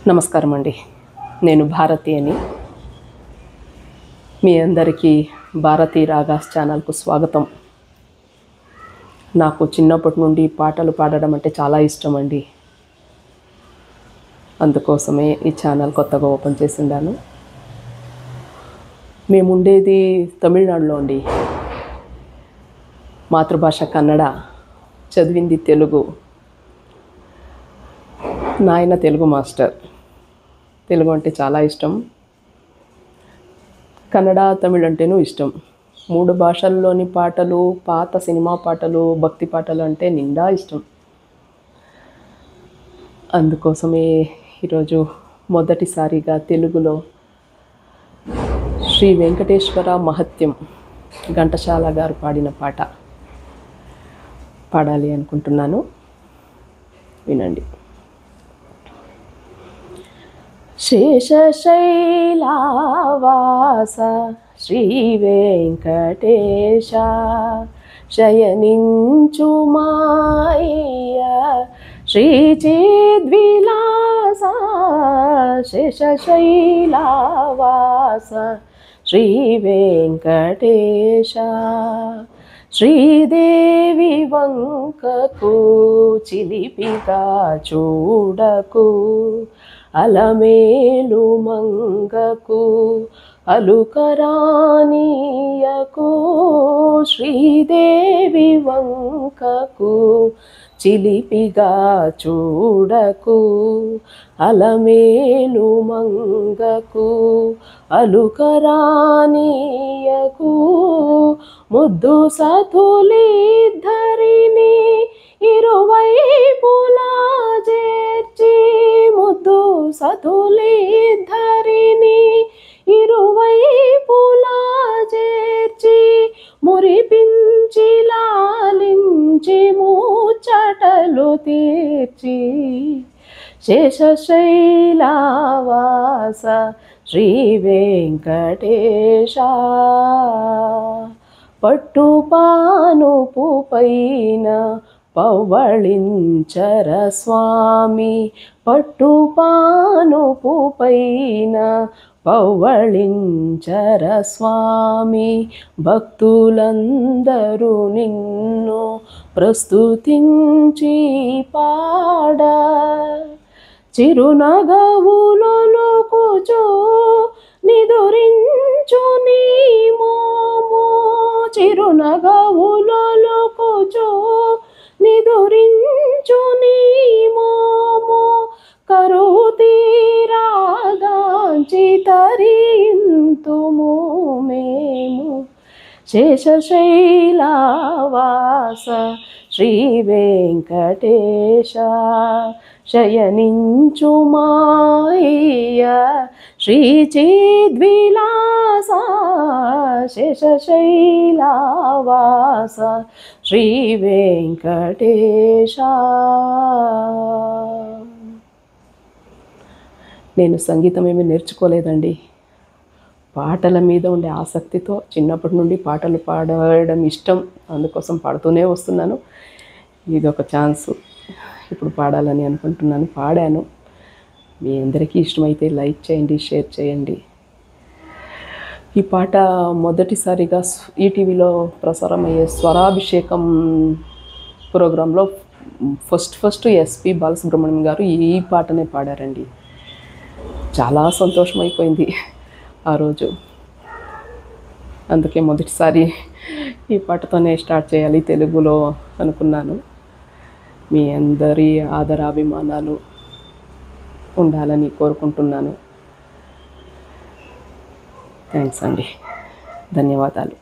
నమస్కారం అండి. నేను భారతి అని. మీ అందరికీ భారతీ రాగాస్ ఛానల్కు స్వాగతం. నాకు చిన్నప్పటి నుండి పాటలు పాడడం అంటే చాలా ఇష్టం అండి. అందుకోసమే ఈ ఛానల్ కొత్తగా ఓపెన్ చేసిండాను. మేము ఉండేది తమిళనాడులో అండి. మాతృభాష కన్నడ, చదివింది తెలుగు. నాయన తెలుగు మాస్టర్. తెలుగు అంటే చాలా ఇష్టం. కన్నడ, తమిళ్ అంటేనూ ఇష్టం. 3 భాషల్లోని పాటలు, పాత సినిమా పాటలు, భక్తి పాటలు అంటే నిండా ఇష్టం. అందుకోసమే ఈరోజు మొదటిసారిగా తెలుగులో శ్రీ వెంకటేశ్వర మహత్యం ఘంటసాల గారు పాడిన పాట పాడాలి అనుకుంటున్నాను. వినండి. శేషశైలావాస శ్రీ వెంకటేశ శయనించు మాయ శ్రీ చిద్విలాస శేషశైలావాస శ్రీ వెంకటేశ శ్రీదేవి వంకకు చిలిపిగా చూడకు అలమేలు మంగకు అలుకరానీయకు శ్రీదేవి వంకకు చిలిపిగా చూడకు అలమేలు మంగకు అలుకరానీయకు ముద్దు సతులిద్దరిని ఇరువైపులా చేర్చి ముద్దు సతులిద్దరిని ఇరువైపులా చేర్చి మురిపించి లాలించి ముచ్చటలు తీర్చి శేషశైలావాస శ్రీ వెంకటేశ పట్టుపానుపు పైన పవ్వళించర స్వామి పట్టుపానుపు పైన పవ్వళించర స్వామి భక్తులందరూ నిన్ను ప్రస్తుతించి పాడ చిరునగవులొలుకుచు నిదురించు నీ మోము చిరునగవులొలుకుచు నిదురించు నీ మోము కరువు తీరాగాంచి తరింతుము మేము శేషశైలావాస శ్రీ వెంకటేశ శయనించు మాయ శ్రీ చిద్విలాస శేషశైలావాస శ్రీ వెంకటేశ. నేను సంగీతం ఏమీ నేర్చుకోలేదండి. పాటల మీద ఉండే ఆసక్తితో చిన్నప్పటి నుండి పాటలు పాడడం ఇష్టం. అందుకోసం పాడుతూనే వస్తున్నాను. ఇది ఒక ఛాన్స్ ఇప్పుడు పాడాలని అనుకుంటున్నాను. పాడాను. మీ అందరికీ ఇష్టమైతే లైక్ చేయండి, షేర్ చేయండి. ఈ పాట మొదటిసారిగా ఈటీవీలో ప్రసారమయ్యే స్వరాభిషేకం ప్రోగ్రాంలో ఫస్ట్ ఎస్పి బాలసుబ్రహ్మణ్యం గారు ఈ పాటనే పాడారండి. చాలా సంతోషం అయిపోయింది ఆ రోజు. అందుకే మొదటిసారి ఈ పాటతోనే స్టార్ట్ చేయాలి తెలుగులో అనుకున్నాను. మీ అందరి ఆదరాభిమానాలు ఉండాలని కోరుకుంటున్నాను. థ్యాంక్స్ అండి. ధన్యవాదాలు.